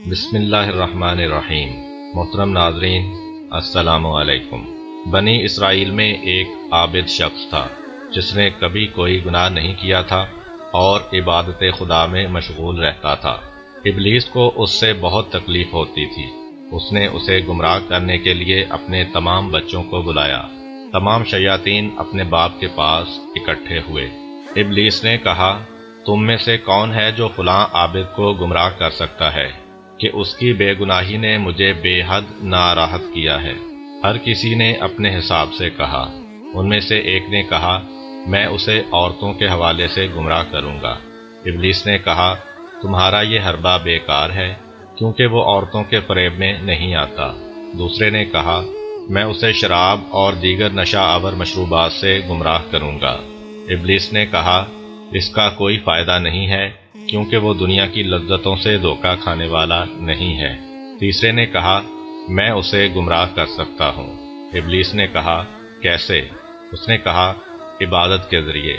بسم اللہ الرحمن الرحیم۔ محترم ناظرین، السلام علیکم۔ بنی اسرائیل میں ایک عابد شخص تھا جس نے کبھی کوئی گناہ نہیں کیا تھا اور عبادت خدا میں مشغول رہتا تھا۔ ابلیس کو اس سے بہت تکلیف ہوتی تھی۔ اس نے اسے گمراہ کرنے کے لیے اپنے تمام بچوں کو بلایا۔ تمام شیاطین اپنے باپ کے پاس اکٹھے ہوئے۔ ابلیس نے کہا، تم میں سے کون ہے جو فلاں عابد کو گمراہ کر سکتا ہے کہ اس کی بے گناہی نے مجھے بے حد ناراحت کیا ہے؟ ہر کسی نے اپنے حساب سے کہا۔ ان میں سے ایک نے کہا، میں اسے عورتوں کے حوالے سے گمراہ کروں گا۔ ابلیس نے کہا، تمہارا یہ حربہ بیکار ہے، کیونکہ وہ عورتوں کے فریب میں نہیں آتا۔ دوسرے نے کہا، میں اسے شراب اور دیگر نشہ آور مشروبات سے گمراہ کروں گا۔ ابلیس نے کہا، اس کا کوئی فائدہ نہیں ہے، کیونکہ وہ دنیا کی لذتوں سے دھوکہ کھانے والا نہیں ہے۔ تیسرے نے کہا، میں اسے گمراہ کر سکتا ہوں۔ ابلیس نے کہا، کیسے؟ اس نے کہا، عبادت کے ذریعے۔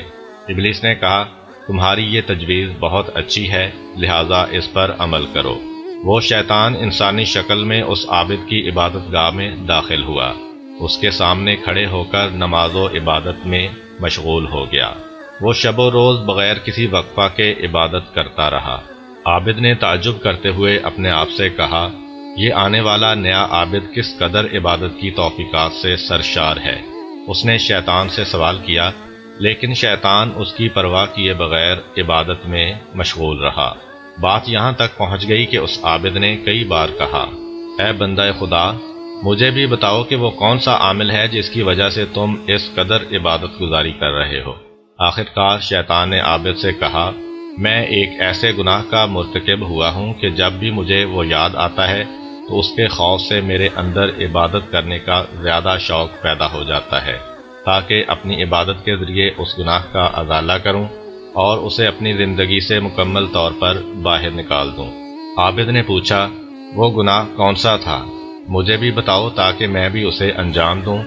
ابلیس نے کہا، تمہاری یہ تجویز بہت اچھی ہے، لہٰذا اس پر عمل کرو۔ وہ شیطان انسانی شکل میں اس عابد کی عبادت گاہ میں داخل ہوا۔ اس کے سامنے کھڑے ہو کر نماز و عبادت میں مشغول ہو گیا۔ وہ شب و روز بغیر کسی وقفہ کے عبادت کرتا رہا۔ عابد نے تعجب کرتے ہوئے اپنے آپ سے کہا، یہ آنے والا نیا عابد کس قدر عبادت کی توفیقات سے سرشار ہے۔ اس نے شیطان سے سوال کیا، لیکن شیطان اس کی پرواہ کیے بغیر عبادت میں مشغول رہا۔ بات یہاں تک پہنچ گئی کہ اس عابد نے کئی بار کہا، اے بندہ خدا، مجھے بھی بتاؤ کہ وہ کون سا عامل ہے جس کی وجہ سے تم اس قدر عبادت گزاری کر رہے ہو۔ آخرکار شیطان نے عابد سے کہا، میں ایک ایسے گناہ کا مرتکب ہوا ہوں کہ جب بھی مجھے وہ یاد آتا ہے تو اس کے خوف سے میرے اندر عبادت کرنے کا زیادہ شوق پیدا ہو جاتا ہے، تاکہ اپنی عبادت کے ذریعے اس گناہ کا ازالہ کروں اور اسے اپنی زندگی سے مکمل طور پر باہر نکال دوں۔ عابد نے پوچھا، وہ گناہ کون سا تھا؟ مجھے بھی بتاؤ تاکہ میں بھی اسے انجام دوں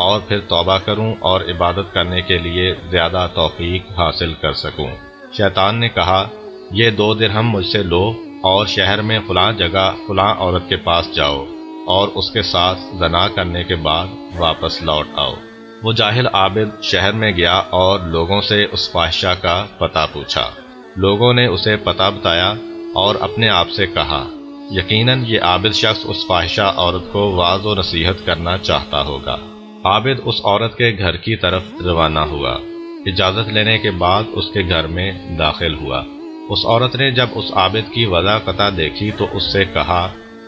اور پھر توبہ کروں اور عبادت کرنے کے لیے زیادہ توفیق حاصل کر سکوں۔ شیطان نے کہا، یہ 2 درہم مجھ سے لو اور شہر میں فلاں جگہ فلاں عورت کے پاس جاؤ اور اس کے ساتھ زنا کرنے کے بعد واپس لوٹ آؤ۔ وہ جاہل عابد شہر میں گیا اور لوگوں سے اس فاحشہ کا پتہ پوچھا۔ لوگوں نے اسے پتہ بتایا اور اپنے آپ سے کہا، یقیناً یہ عابد شخص اس فاحشہ عورت کو واعظ و نصیحت کرنا چاہتا ہوگا۔ عابد اس عورت کے گھر کی طرف روانہ ہوا۔ اجازت لینے کے بعد اس کے گھر میں داخل ہوا۔ اس عورت نے جب اس عابد کی وضاحت دیکھی تو اس سے کہا،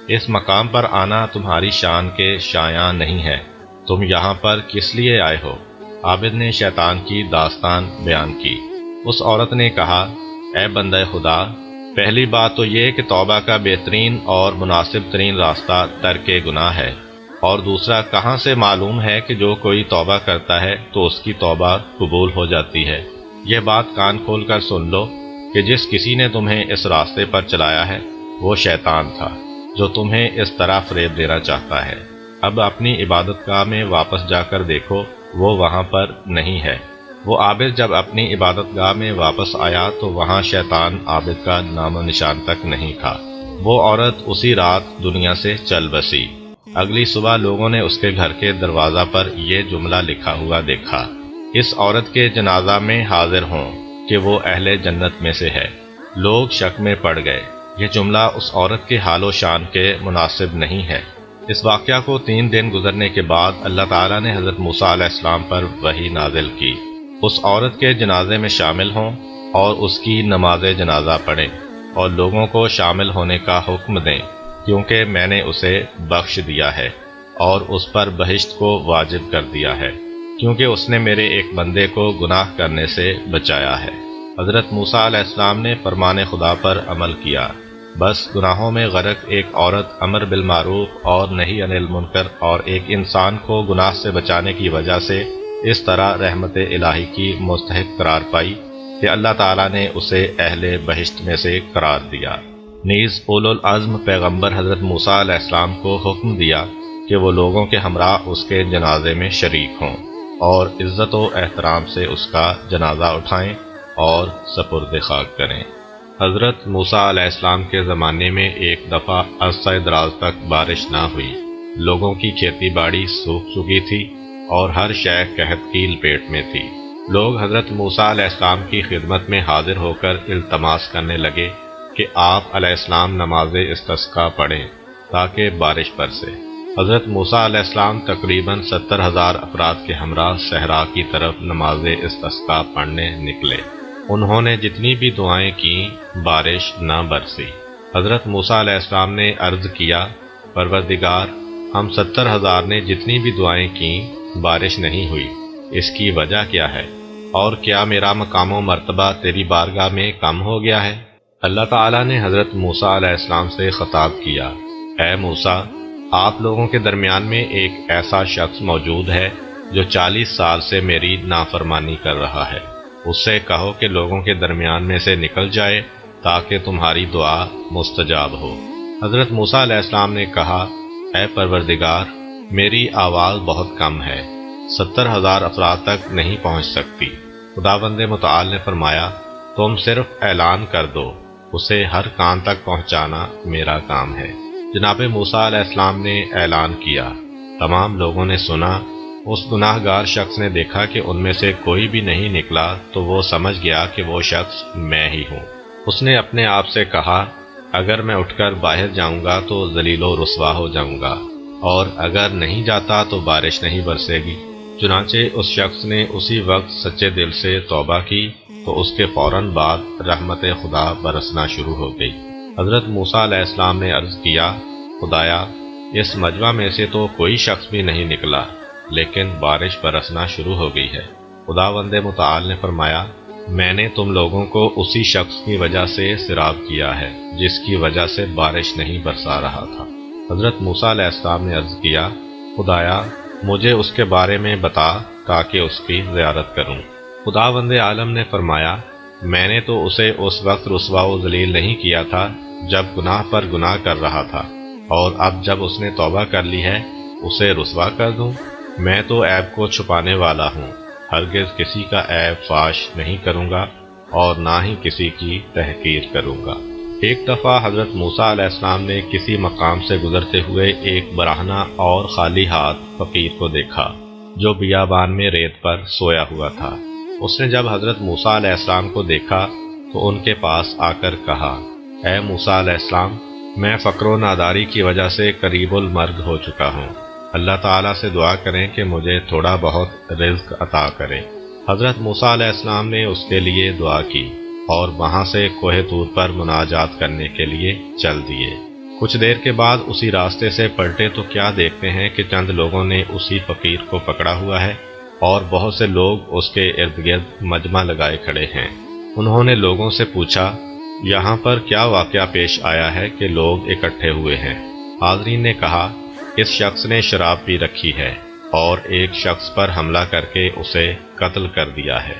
اس مقام پر آنا تمہاری شان کے شایان نہیں ہے، تم یہاں پر کس لیے آئے ہو؟ عابد نے شیطان کی داستان بیان کی۔ اس عورت نے کہا، اے بندہ خدا، پہلی بات تو یہ کہ توبہ کا بہترین اور مناسب ترین راستہ ترک گناہ ہے، اور دوسرا، کہاں سے معلوم ہے کہ جو کوئی توبہ کرتا ہے تو اس کی توبہ قبول ہو جاتی ہے؟ یہ بات کان کھول کر سن لو کہ جس کسی نے تمہیں اس راستے پر چلایا ہے وہ شیطان تھا، جو تمہیں اس طرح فریب دینا چاہتا ہے۔ اب اپنی عبادت گاہ میں واپس جا کر دیکھو، وہ وہاں پر نہیں ہے۔ وہ عابد جب اپنی عبادت گاہ میں واپس آیا تو وہاں شیطان عابد کا نام و نشان تک نہیں تھا۔ وہ عورت اسی رات دنیا سے چل بسی۔ اگلی صبح لوگوں نے اس کے گھر کے دروازہ پر یہ جملہ لکھا ہوا دیکھا، اس عورت کے جنازہ میں حاضر ہوں کہ وہ اہل جنت میں سے ہے۔ لوگ شک میں پڑ گئے، یہ جملہ اس عورت کے حال و شان کے مناسب نہیں ہے۔ اس واقعہ کو 3 دن گزرنے کے بعد اللہ تعالیٰ نے حضرت موسیٰ علیہ السلام پر وحی نازل کی، اس عورت کے جنازے میں شامل ہوں اور اس کی نماز جنازہ پڑھیں اور لوگوں کو شامل ہونے کا حکم دیں، کیونکہ میں نے اسے بخش دیا ہے اور اس پر بہشت کو واجب کر دیا ہے، کیونکہ اس نے میرے ایک بندے کو گناہ کرنے سے بچایا ہے۔ حضرت موسیٰ علیہ السلام نے فرمان خدا پر عمل کیا، بس گناہوں میں غرق ایک عورت امر بالمعروف اور نہی عن المنکر اور ایک انسان کو گناہ سے بچانے کی وجہ سے اس طرح رحمت الہی کی مستحق قرار پائی کہ اللہ تعالیٰ نے اسے اہل بہشت میں سے قرار دیا۔ نیز اولو العزم پیغمبر حضرت موسیٰ علیہ السلام کو حکم دیا کہ وہ لوگوں کے ہمراہ اس کے جنازے میں شریک ہوں اور عزت و احترام سے اس کا جنازہ اٹھائیں اور سپرد خاک کریں۔ حضرت موسیٰ علیہ السلام کے زمانے میں ایک دفعہ عرصہ دراز تک بارش نہ ہوئی، لوگوں کی کھیتی باڑی سوکھ چکی تھی اور ہر شے قحط کی لپیٹ میں تھی۔ لوگ حضرت موسیٰ علیہ السلام کی خدمت میں حاضر ہو کر التماس کرنے لگے کہ آپ علیہ السلام نماز استسقاء پڑھیں تاکہ بارش برسے۔ حضرت موسیٰ علیہ السلام تقریباً 70,000 افراد کے ہمراہ صحرا کی طرف نماز استسقاء پڑھنے نکلے۔ انہوں نے جتنی بھی دعائیں کیں بارش نہ برسی۔ حضرت موسیٰ علیہ السلام نے عرض کیا، پروردگار، ہم 70,000 نے جتنی بھی دعائیں کیں بارش نہیں ہوئی، اس کی وجہ کیا ہے؟ اور کیا میرا مقام و مرتبہ تیری بارگاہ میں کم ہو گیا ہے؟ اللہ تعالیٰ نے حضرت موسیٰ علیہ السلام سے خطاب کیا، اے موسیٰ، آپ لوگوں کے درمیان میں ایک ایسا شخص موجود ہے جو 40 سال سے میری نافرمانی کر رہا ہے، اس سے کہو کہ لوگوں کے درمیان میں سے نکل جائے تاکہ تمہاری دعا مستجاب ہو۔ حضرت موسیٰ علیہ السلام نے کہا، اے پروردگار، میری آواز بہت کم ہے، 70,000 افراد تک نہیں پہنچ سکتی۔ خداوند متعال نے فرمایا، تم صرف اعلان کر دو، اسے ہر کان تک پہنچانا میرا کام ہے۔ جناب موسیٰ علیہ السلام نے اعلان کیا، تمام لوگوں نے سنا۔ اس گناہ گار شخص نے دیکھا کہ ان میں سے کوئی بھی نہیں نکلا تو وہ سمجھ گیا کہ وہ شخص میں ہی ہوں۔ اس نے اپنے آپ سے کہا، اگر میں اٹھ کر باہر جاؤں گا تو ذلیل و رسوا ہو جاؤں گا، اور اگر نہیں جاتا تو بارش نہیں برسے گی۔ چنانچہ اس شخص نے اسی وقت سچے دل سے توبہ کی تو اس کے فوراً بعد رحمت خدا برسنا شروع ہو گئی۔ حضرت موسیٰ علیہ السلام نے عرض کیا، خدایا، اس مجمع میں سے تو کوئی شخص بھی نہیں نکلا، لیکن بارش برسنا شروع ہو گئی ہے۔ خداوند متعال نے فرمایا، میں نے تم لوگوں کو اسی شخص کی وجہ سے سیراب کیا ہے جس کی وجہ سے بارش نہیں برسا رہا تھا۔ حضرت موسیٰ علیہ السلام نے عرض کیا، خدایا، مجھے اس کے بارے میں بتا تاکہ اس کی زیارت کروں۔ خداوند عالم نے فرمایا، میں نے تو اسے اس وقت رسوا و ذلیل نہیں کیا تھا جب گناہ پر گناہ کر رہا تھا، اور اب جب اس نے توبہ کر لی ہے اسے رسوا کر دوں؟ میں تو عیب کو چھپانے والا ہوں، ہرگز کسی کا عیب فاش نہیں کروں گا اور نہ ہی کسی کی تحقیر کروں گا۔ ایک دفعہ حضرت موسیٰ علیہ السلام نے کسی مقام سے گزرتے ہوئے ایک برہنہ اور خالی ہاتھ فقیر کو دیکھا جو بیابان میں ریت پر سویا ہوا تھا۔ اس نے جب حضرت موسیٰ علیہ السلام کو دیکھا تو ان کے پاس آ کر کہا، اے موسیٰ علیہ السلام، میں فقر و ناداری کی وجہ سے قریب المرگ ہو چکا ہوں، اللہ تعالیٰ سے دعا کریں کہ مجھے تھوڑا بہت رزق عطا کرے۔ حضرت موسیٰ علیہ السلام نے اس کے لیے دعا کی اور وہاں سے کوہ طور پر مناجات کرنے کے لیے چل دیے۔ کچھ دیر کے بعد اسی راستے سے پلٹے تو کیا دیکھتے ہیں کہ چند لوگوں نے اسی فقیر کو پکڑا ہوا ہے اور بہت سے لوگ اس کے ارد گرد مجمع لگائے کھڑے ہیں۔ انہوں نے لوگوں سے پوچھا، یہاں پر کیا واقعہ پیش آیا ہے کہ لوگ اکٹھے ہوئے ہیں؟ حاضرین نے کہا، اس شخص نے شراب پی رکھی ہے اور ایک شخص پر حملہ کر کے اسے قتل کر دیا ہے،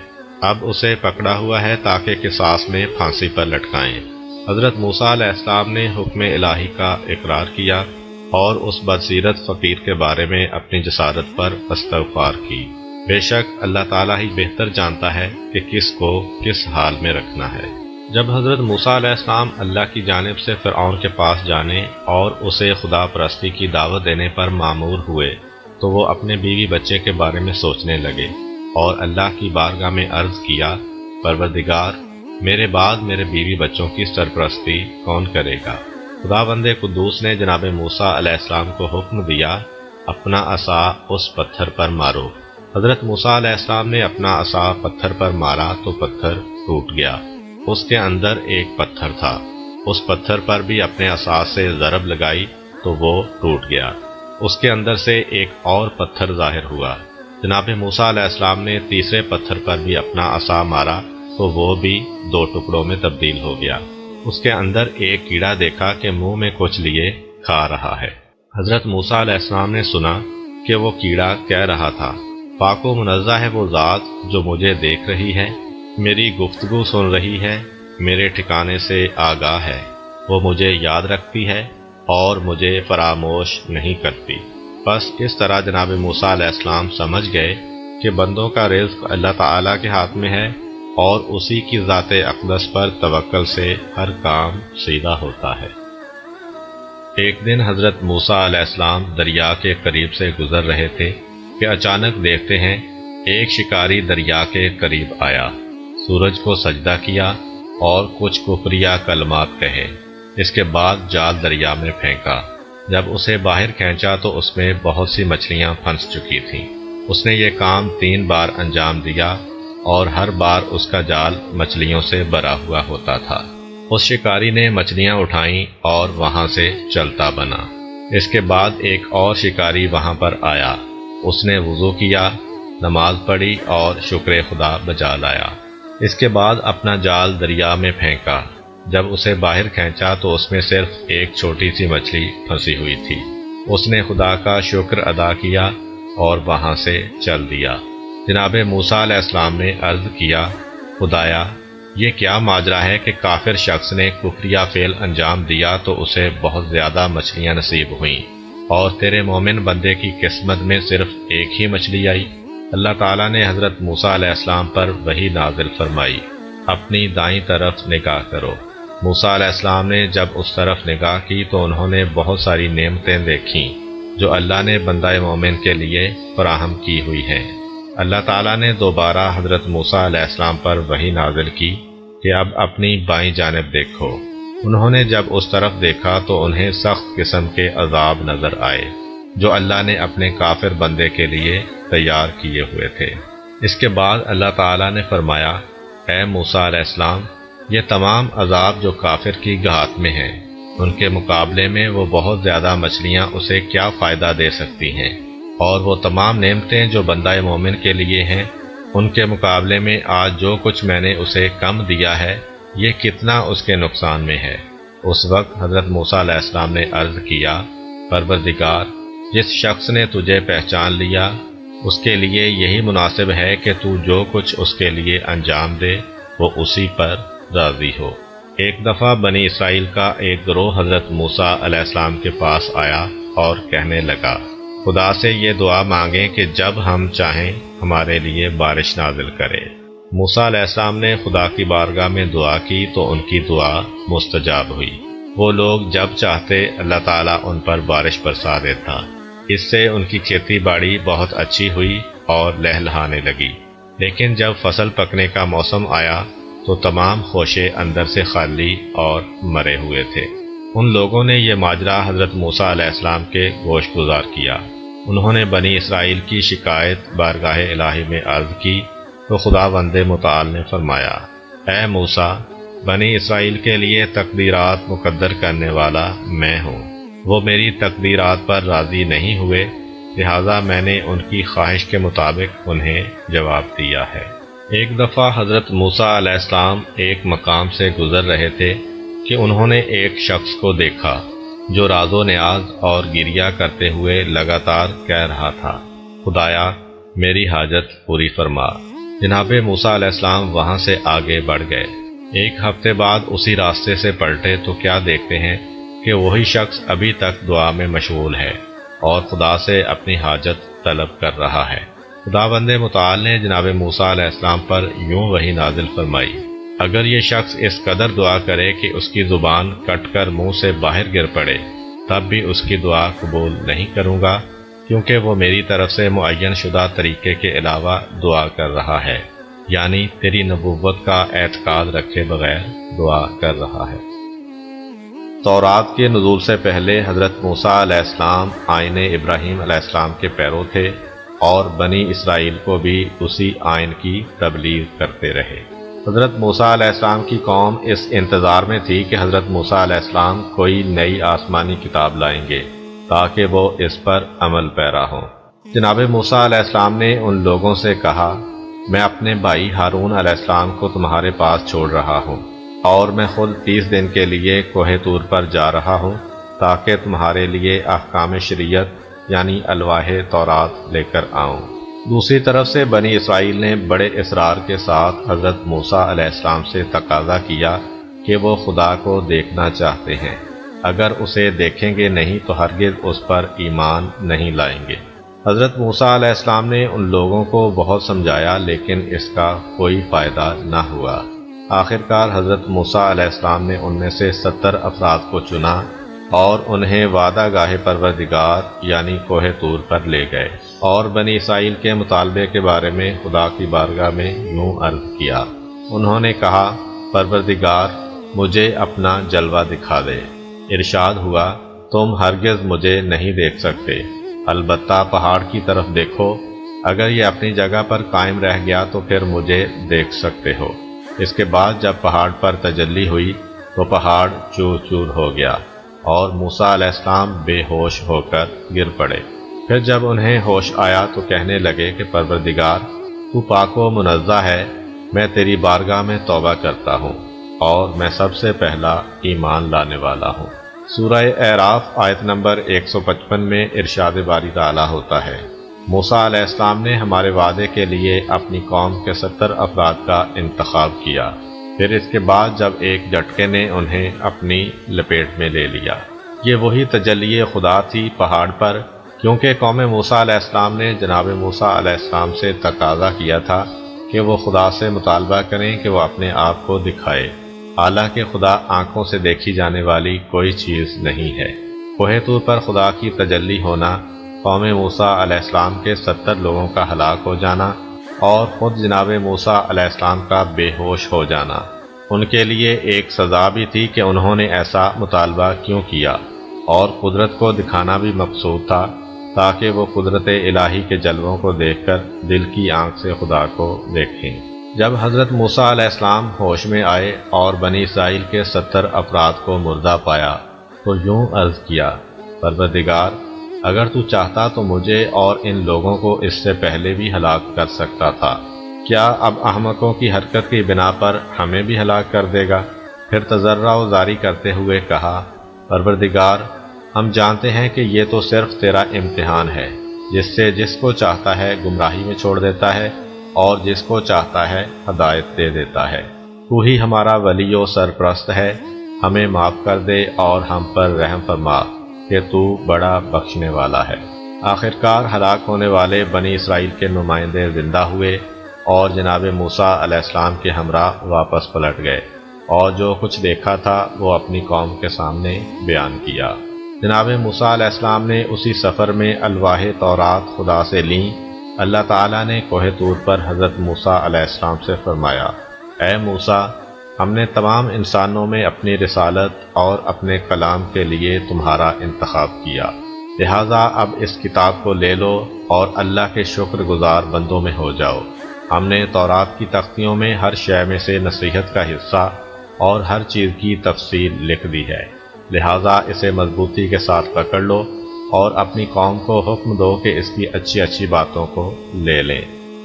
اب اسے پکڑا ہوا ہے تاکہ قصاص میں پھانسی پر لٹکائیں۔ حضرت موسیٰ علیہ السلام نے حکم الہی کا اقرار کیا اور اس بدسیرت فقیر کے بارے میں اپنی جسارت پر استغفار کی۔ بے شک اللہ تعالیٰ ہی بہتر جانتا ہے کہ کس کو کس حال میں رکھنا ہے۔ جب حضرت موسیٰ علیہ السلام اللہ کی جانب سے فرعون کے پاس جانے اور اسے خدا پرستی کی دعوت دینے پر مامور ہوئے تو وہ اپنے بیوی بچے کے بارے میں سوچنے لگے اور اللہ کی بارگاہ میں عرض کیا، پروردگار، میرے بعد میرے بیوی بچوں کی سرپرستی کون کرے گا؟ خداوند قدوس نے جناب موسیٰ علیہ السلام کو حکم دیا، اپنا عصا اس پتھر پر مارو۔ حضرت موسیٰ علیہ السلام نے اپنا عصا پتھر پر مارا تو پتھر ٹوٹ گیا۔ اس کے اندر ایک پتھر تھا، اس پتھر پر بھی اپنے عصا سے ضرب لگائی تو وہ ٹوٹ گیا۔ اس کے اندر سے ایک اور پتھر ظاہر ہوا۔ جناب موسیٰ علیہ السلام نے تیسرے پتھر پر بھی اپنا عصا مارا تو وہ بھی 2 ٹکڑوں میں تبدیل ہو گیا۔ اس کے اندر ایک کیڑا دیکھا کہ منہ میں کچھ لیے کھا رہا ہے۔ حضرت موسیٰ علیہ السلام نے سنا کہ وہ کیڑا کہہ رہا تھا، پاک و منزہ ہے وہ ذات جو مجھے دیکھ رہی ہے، میری گفتگو سن رہی ہے، میرے ٹھکانے سے آگاہ ہے، وہ مجھے یاد رکھتی ہے اور مجھے فراموش نہیں کرتی۔ بس اس طرح جناب موسیٰ علیہ السلام سمجھ گئے کہ بندوں کا رزق اللہ تعالیٰ کے ہاتھ میں ہے اور اسی کی ذات اقدس پر توکل سے ہر کام سیدھا ہوتا ہے۔ ایک دن حضرت موسیٰ علیہ السلام دریا کے قریب سے گزر رہے تھے کہ اچانک دیکھتے ہیں ایک شکاری دریا کے قریب آیا، سورج کو سجدہ کیا اور کچھ کفریہ کلمات کہے۔ اس کے بعد جال دریا میں پھینکا۔ جب اسے باہر کھینچا تو اس میں بہت سی مچھلیاں پھنس چکی تھیں۔ اس نے یہ کام 3 بار انجام دیا اور ہر بار اس کا جال مچھلیوں سے بھرا ہوا ہوتا تھا۔ اس شکاری نے مچھلیاں اٹھائیں اور وہاں سے چلتا بنا۔ اس کے بعد ایک اور شکاری وہاں پر آیا۔ اس نے وضو کیا، نماز پڑھی اور شکر خدا بجا لایا۔ اس کے بعد اپنا جال دریا میں پھینکا۔ جب اسے باہر کھینچا تو اس میں صرف ایک چھوٹی سی مچھلی پھنسی ہوئی تھی۔ اس نے خدا کا شکر ادا کیا اور وہاں سے چل دیا۔ جناب موسیٰ علیہ السلام نے عرض کیا، خدایا، یہ کیا ماجرا ہے کہ کافر شخص نے کفریہ فعل انجام دیا تو اسے بہت زیادہ مچھلیاں نصیب ہوئیں، اور تیرے مومن بندے کی قسمت میں صرف ایک ہی مچھلی آئی۔ اللہ تعالیٰ نے حضرت موسیٰ علیہ السلام پر وحی نازل فرمائی، اپنی دائیں طرف نگاہ کرو۔ موسیٰ علیہ السلام نے جب اس طرف نگاہ کی تو انہوں نے بہت ساری نعمتیں دیکھیں جو اللہ نے بندہ مومن کے لیے فراہم کی ہوئی ہیں۔ اللہ تعالیٰ نے دوبارہ حضرت موسیٰ علیہ السلام پر وحی نازل کی کہ اب اپنی بائیں جانب دیکھو۔ انہوں نے جب اس طرف دیکھا تو انہیں سخت قسم کے عذاب نظر آئے جو اللہ نے اپنے کافر بندے کے لیے تیار کیے ہوئے تھے۔ اس کے بعد اللہ تعالیٰ نے فرمایا، اے موسیٰ علیہ السلام، یہ تمام عذاب جو کافر کی گھات میں ہیں، ان کے مقابلے میں وہ بہت زیادہ مچھلیاں اسے کیا فائدہ دے سکتی ہیں، اور وہ تمام نعمتیں جو بندہ مومن کے لیے ہیں، ان کے مقابلے میں آج جو کچھ میں نے اسے کم دیا ہے، یہ کتنا اس کے نقصان میں ہے۔ اس وقت حضرت موسیٰ علیہ السلام نے عرض کیا، پروردگار، جس شخص نے تجھے پہچان لیا اس کے لیے یہی مناسب ہے کہ تو جو کچھ اس کے لیے انجام دے وہ اسی پر راضی ہو۔ ایک دفعہ بنی اسرائیل کا ایک گروہ حضرت موسیٰ علیہ السلام کے پاس آیا اور کہنے لگا، خدا سے یہ دعا مانگیں کہ جب ہم چاہیں ہمارے لیے بارش نازل کرے۔ موسیٰ علیہ السلام نے خدا کی بارگاہ میں دعا کی تو ان کی دعا مستجاب ہوئی۔ وہ لوگ جب چاہتے اللہ تعالیٰ ان پر بارش برسا دیتا۔ اس سے ان کی کھیتی باڑی بہت اچھی ہوئی اور لہلہانے لگی، لیکن جب فصل پکنے کا موسم آیا تو تمام خوشے اندر سے خالی اور مرے ہوئے تھے۔ ان لوگوں نے یہ ماجرا حضرت موسیٰ علیہ السلام کے گوش گزار کیا۔ انہوں نے بنی اسرائیل کی شکایت بارگاہ الہی میں عرض کی تو خداوند متعال نے فرمایا، اے موسیٰ، بنی اسرائیل کے لیے تقدیرات مقدر کرنے والا میں ہوں۔ وہ میری تقدیرات پر راضی نہیں ہوئے، لہذا میں نے ان کی خواہش کے مطابق انہیں جواب دیا ہے۔ ایک دفعہ حضرت موسیٰ علیہ السلام ایک مقام سے گزر رہے تھے کہ انہوں نے ایک شخص کو دیکھا جو راز و نیاز اور گریہ کرتے ہوئے لگاتار کہہ رہا تھا، خدایا، میری حاجت پوری فرما۔ جناب موسیٰ علیہ السلام وہاں سے آگے بڑھ گئے۔ ایک ہفتے بعد اسی راستے سے پلٹے تو کیا دیکھتے ہیں کہ وہی شخص ابھی تک دعا میں مشغول ہے اور خدا سے اپنی حاجت طلب کر رہا ہے۔ خداوند متعال نے جناب موسیٰ علیہ السلام پر یوں وحی نازل فرمائی، اگر یہ شخص اس قدر دعا کرے کہ اس کی زبان کٹ کر منہ سے باہر گر پڑے، تب بھی اس کی دعا قبول نہیں کروں گا، کیونکہ وہ میری طرف سے معین شدہ طریقے کے علاوہ دعا کر رہا ہے، یعنی تیری نبوت کا اعتقاد رکھے بغیر دعا کر رہا ہے۔ تورات کے نزول سے پہلے حضرت موسیٰ علیہ السلام آئین ابراہیم علیہ السلام کے پیرو تھے اور بنی اسرائیل کو بھی اسی آئین کی تبلیغ کرتے رہے۔ حضرت موسیٰ علیہ السلام کی قوم اس انتظار میں تھی کہ حضرت موسیٰ علیہ السلام کوئی نئی آسمانی کتاب لائیں گے تاکہ وہ اس پر عمل پیرا ہوں۔ جناب موسیٰ علیہ السلام نے ان لوگوں سے کہا، میں اپنے بھائی ہارون علیہ السلام کو تمہارے پاس چھوڑ رہا ہوں، اور میں خود 30 دن کے لیے کوہ طور پر جا رہا ہوں تاکہ تمہارے لیے احکام شریعت یعنی الواح تورات لے کر آؤں۔ دوسری طرف سے بنی اسرائیل نے بڑے اصرار کے ساتھ حضرت موسیٰ علیہ السلام سے تقاضا کیا کہ وہ خدا کو دیکھنا چاہتے ہیں، اگر اسے دیکھیں گے نہیں تو ہرگز اس پر ایمان نہیں لائیں گے۔ حضرت موسیٰ علیہ السلام نے ان لوگوں کو بہت سمجھایا لیکن اس کا کوئی فائدہ نہ ہوا۔ آخرکار حضرت موسیٰ علیہ السلام نے ان میں سے 70 افراد کو چنا اور انہیں وعدہ گاہ پروردگار یعنی کوہ طور پر لے گئے، اور بنی اسرائیل کے مطالبے کے بارے میں خدا کی بارگاہ میں یوں عرض کیا۔ انہوں نے کہا، پروردگار مجھے اپنا جلوہ دکھا دے۔ ارشاد ہوا، تم ہرگز مجھے نہیں دیکھ سکتے، البتہ پہاڑ کی طرف دیکھو، اگر یہ اپنی جگہ پر قائم رہ گیا تو پھر مجھے دیکھ سکتے ہو۔ اس کے بعد جب پہاڑ پر تجلی ہوئی تو پہاڑ چور چور ہو گیا اور موسیٰ علیہ السلام بے ہوش ہو کر گر پڑے۔ پھر جب انہیں ہوش آیا تو کہنے لگے کہ پروردگار تو پاک و منزہ ہے، میں تیری بارگاہ میں توبہ کرتا ہوں اور میں سب سے پہلا ایمان لانے والا ہوں۔ سورہ اعراف آیت نمبر 155 میں ارشاد باری تعالیٰ ہوتا ہے، موسیٰ علیہ السلام نے ہمارے وعدے کے لیے اپنی قوم کے 70 افراد کا انتخاب کیا، پھر اس کے بعد جب ایک جھٹکے نے انہیں اپنی لپیٹ میں لے لیا۔ یہ وہی تجلی خدا تھی پہاڑ پر، کیونکہ قوم موسیٰ علیہ السلام نے جناب موسیٰ علیہ السلام سے تقاضا کیا تھا کہ وہ خدا سے مطالبہ کریں کہ وہ اپنے آپ کو دکھائے، حالانکہ خدا آنکھوں سے دیکھی جانے والی کوئی چیز نہیں ہے۔ کوہ طور پر خدا کی تجلی ہونا، قوم موسیٰ علیہ السلام کے 70 لوگوں کا ہلاک ہو جانا اور خود جناب موسیٰ علیہ السلام کا بے ہوش ہو جانا، ان کے لیے ایک سزا بھی تھی کہ انہوں نے ایسا مطالبہ کیوں کیا، اور قدرت کو دکھانا بھی مقصود تھا تاکہ وہ قدرت الہی کے جلووں کو دیکھ کر دل کی آنکھ سے خدا کو دیکھیں۔ جب حضرت موسیٰ علیہ السلام ہوش میں آئے اور بنی اسرائیل کے 70 افراد کو مردہ پایا تو یوں عرض کیا، پروردگار اگر تو چاہتا تو مجھے اور ان لوگوں کو اس سے پہلے بھی ہلاک کر سکتا تھا، کیا اب احمقوں کی حرکت کی بنا پر ہمیں بھی ہلاک کر دے گا؟ پھر تضرع و زاری کرتے ہوئے کہا، پروردگار ہم جانتے ہیں کہ یہ تو صرف تیرا امتحان ہے، جس سے جس کو چاہتا ہے گمراہی میں چھوڑ دیتا ہے اور جس کو چاہتا ہے ہدایت دے دیتا ہے۔ تو ہی ہمارا ولی و سرپرست ہے، ہمیں معاف کر دے اور ہم پر رحم فرما کہ تو بڑا بخشنے والا ہے۔ آخرکار ہلاک ہونے والے بنی اسرائیل کے نمائندے زندہ ہوئے اور جناب موسیٰ علیہ السلام کے ہمراہ واپس پلٹ گئے، اور جو کچھ دیکھا تھا وہ اپنی قوم کے سامنے بیان کیا۔ جناب موسیٰ علیہ السلام نے اسی سفر میں الواح تورات خدا سے لیں۔ اللہ تعالیٰ نے کوہ طور پر حضرت موسیٰ علیہ السلام سے فرمایا، اے موسیٰ ہم نے تمام انسانوں میں اپنی رسالت اور اپنے کلام کے لیے تمہارا انتخاب کیا، لہٰذا اب اس کتاب کو لے لو اور اللہ کے شکر گزار بندوں میں ہو جاؤ۔ ہم نے تورات کی تختیوں میں ہر شے میں سے نصیحت کا حصہ اور ہر چیز کی تفصیل لکھ دی ہے، لہٰذا اسے مضبوطی کے ساتھ پکڑ لو اور اپنی قوم کو حکم دو کہ اس کی اچھی اچھی باتوں کو لے لیں،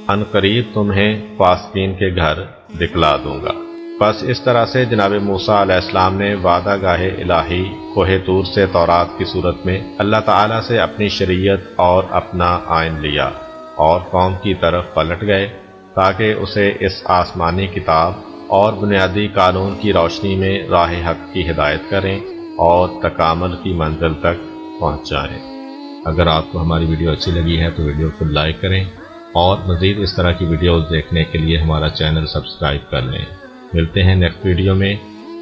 ان قریب تمہیں فاسقین کے گھر دکھلا دوں گا۔ بس اس طرح سے جناب موسیٰ علیہ السلام نے وعدہ گاہ الہی کوہ طور سے تورات کی صورت میں اللہ تعالیٰ سے اپنی شریعت اور اپنا آئین لیا اور قوم کی طرف پلٹ گئے تاکہ اسے اس آسمانی کتاب اور بنیادی قانون کی روشنی میں راہ حق کی ہدایت کریں اور تکامل کی منزل تک پہنچائیں۔ اگر آپ کو ہماری ویڈیو اچھی لگی ہے تو ویڈیو کو لائک کریں اور مزید اس طرح کی ویڈیوز دیکھنے کے لیے ہمارا چینل سبسکرائب کر لیں۔ ملتے ہیں نیکسٹ ویڈیو میں،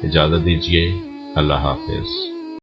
اجازت دیجیے، اللہ حافظ۔